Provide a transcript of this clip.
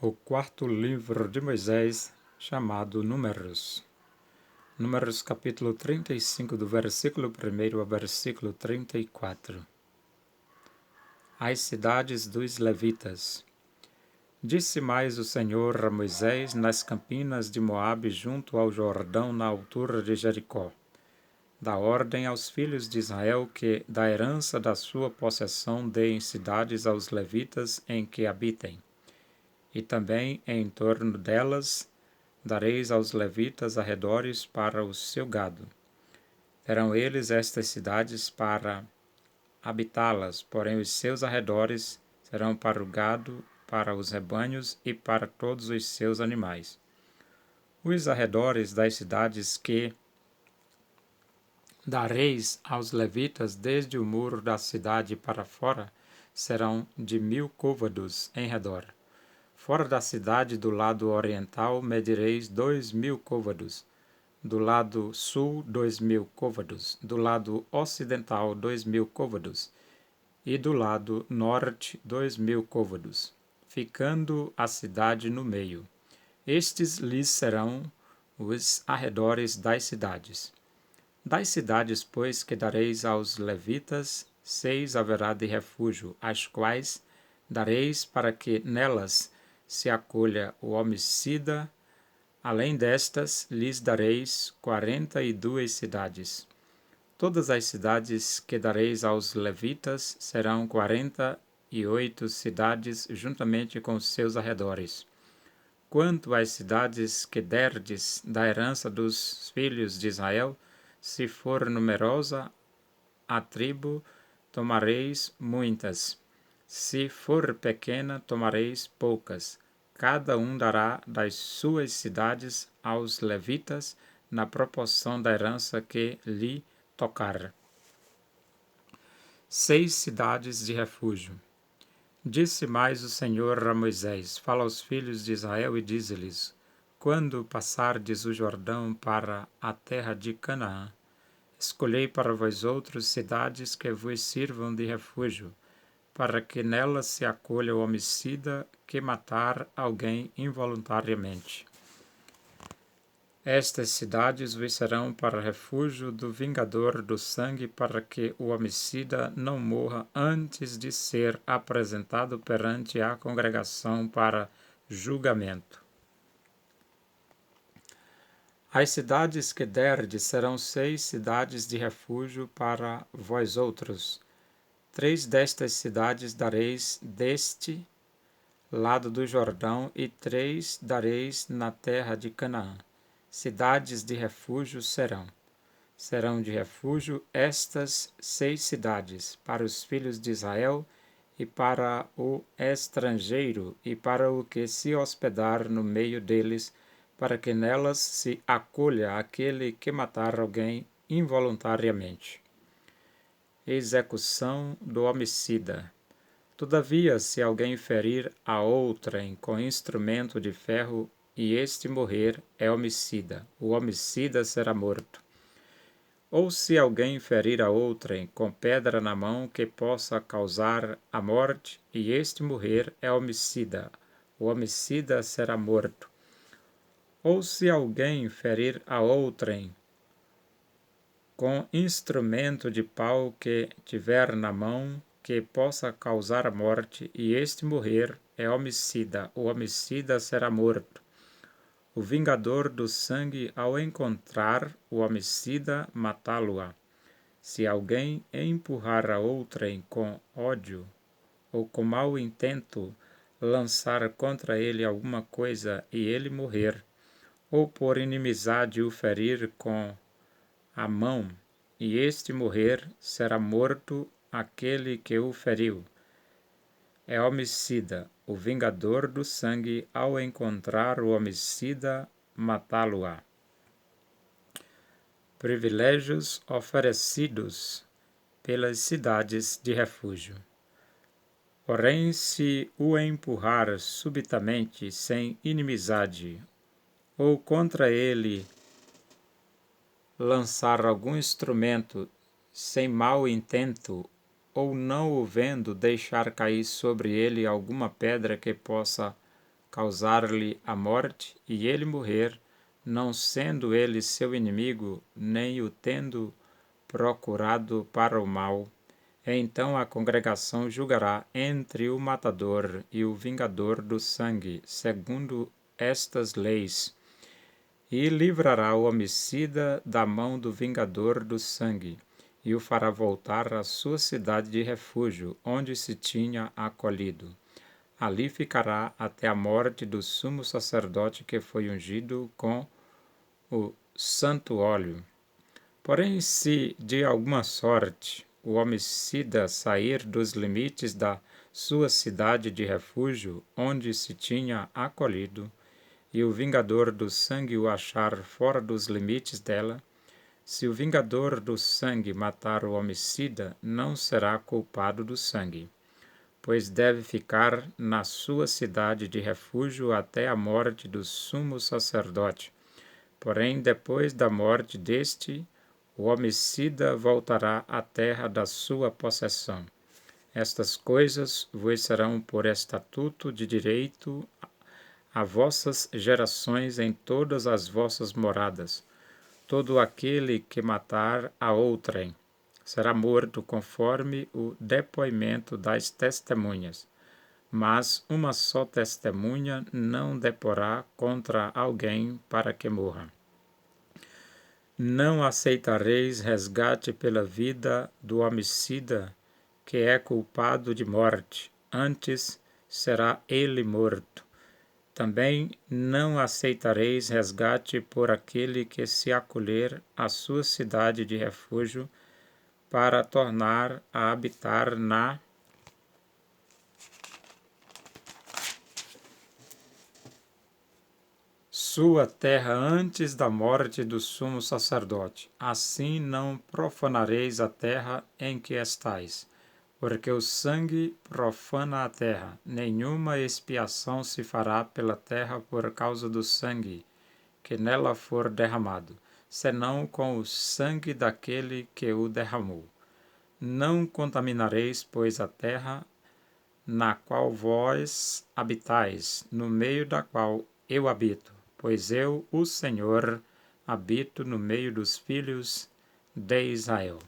O quarto livro de Moisés, chamado Números. Números capítulo 35, do versículo 1 ao versículo 34. As cidades dos levitas. Disse mais o Senhor a Moisés nas campinas de Moabe, junto ao Jordão, na altura de Jericó: dá ordem aos filhos de Israel que, da herança da sua possessão, deem cidades aos levitas em que habitem. E também em torno delas dareis aos levitas arredores para o seu gado. Terão eles estas cidades para habitá-las, porém os seus arredores serão para o gado, para os rebanhos e para todos os seus animais. Os arredores das cidades que dareis aos levitas desde o muro da cidade para fora serão de 1000 côvados em redor. Fora da cidade, do lado oriental, medireis 2000 côvados, do lado sul 2000 côvados, do lado ocidental 2000 côvados, e do lado norte 2000 côvados, ficando a cidade no meio. Estes lhes serão os arredores das cidades. Das cidades, pois, que dareis aos levitas, 6 haverá de refúgio, as quais dareis para que nelas se acolha o homicida. Além destas, lhes dareis 42 cidades. Todas as cidades que dareis aos levitas serão 48 cidades, juntamente com seus arredores. Quanto às cidades que derdes da herança dos filhos de Israel, se for numerosa a tribo, tomareis muitas. Se for pequena, tomareis poucas. Cada um dará das suas cidades aos levitas, na proporção da herança que lhe tocar. 6 cidades de refúgio. Disse mais o Senhor a Moisés: fala aos filhos de Israel e dize-lhes: quando passardes o Jordão para a terra de Canaã, escolhei para vós outros cidades que vos sirvam de refúgio, para que nelas se acolha o homicida que matar alguém involuntariamente. Estas cidades vos serão para refúgio do vingador do sangue, para que o homicida não morra antes de ser apresentado perante a congregação para julgamento. As cidades que derdes serão 6 cidades de refúgio para vós outros. 3 destas cidades dareis deste lado do Jordão, e 3 dareis na terra de Canaã. Cidades de refúgio serão de refúgio estas 6 cidades, para os filhos de Israel, e para o estrangeiro, e para o que se hospedar no meio deles, para que nelas se acolha aquele que matar alguém involuntariamente. Execução do homicida. Todavia, se alguém ferir a outrem com instrumento de ferro e este morrer, é homicida. O homicida será morto. Ou se alguém ferir a outrem com pedra na mão que possa causar a morte e este morrer, é homicida. O homicida será morto. Ou se alguém ferir a outrem com instrumento de pau que tiver na mão, que possa causar a morte, e este morrer, é homicida. O homicida será morto. O vingador do sangue, ao encontrar o homicida, matá-lo-á. Se alguém empurrar a outrem com ódio ou com mau intento, lançar contra ele alguma coisa e ele morrer, ou por inimizade o ferir com a mão, e este morrer, será morto aquele que o feriu. É homicida. O vingador do sangue, ao encontrar o homicida, matá-lo-á. Privilégios oferecidos pelas cidades de refúgio. Porém, se o empurrar subitamente, sem inimizade, ou contra ele lançar algum instrumento sem mau intento, ou não o vendo, deixar cair sobre ele alguma pedra que possa causar-lhe a morte, e ele morrer, não sendo ele seu inimigo, nem o tendo procurado para o mal, então a congregação julgará entre o matador e o vingador do sangue, segundo estas leis, e livrará o homicida da mão do vingador do sangue, e o fará voltar à sua cidade de refúgio, onde se tinha acolhido. Ali ficará até a morte do sumo sacerdote que foi ungido com o santo óleo. Porém, se de alguma sorte o homicida sair dos limites da sua cidade de refúgio, onde se tinha acolhido, e o vingador do sangue o achar fora dos limites dela, se o vingador do sangue matar o homicida, não será culpado do sangue, pois deve ficar na sua cidade de refúgio até a morte do sumo sacerdote. Porém, depois da morte deste, o homicida voltará à terra da sua possessão. Estas coisas vos serão por estatuto de direito a vossas gerações em todas as vossas moradas. Todo aquele que matar a outrem será morto conforme o depoimento das testemunhas. Mas uma só testemunha não deporá contra alguém para que morra. Não aceitareis resgate pela vida do homicida que é culpado de morte, antes será ele morto. Também não aceitareis resgate por aquele que se acolher à sua cidade de refúgio para tornar a habitar na sua terra antes da morte do sumo sacerdote. Assim não profanareis a terra em que estais, porque o sangue profana a terra. Nenhuma expiação se fará pela terra por causa do sangue que nela for derramado, senão com o sangue daquele que o derramou. Não contaminareis, pois, a terra na qual vós habitais, no meio da qual eu habito, pois eu, o Senhor, habito no meio dos filhos de Israel.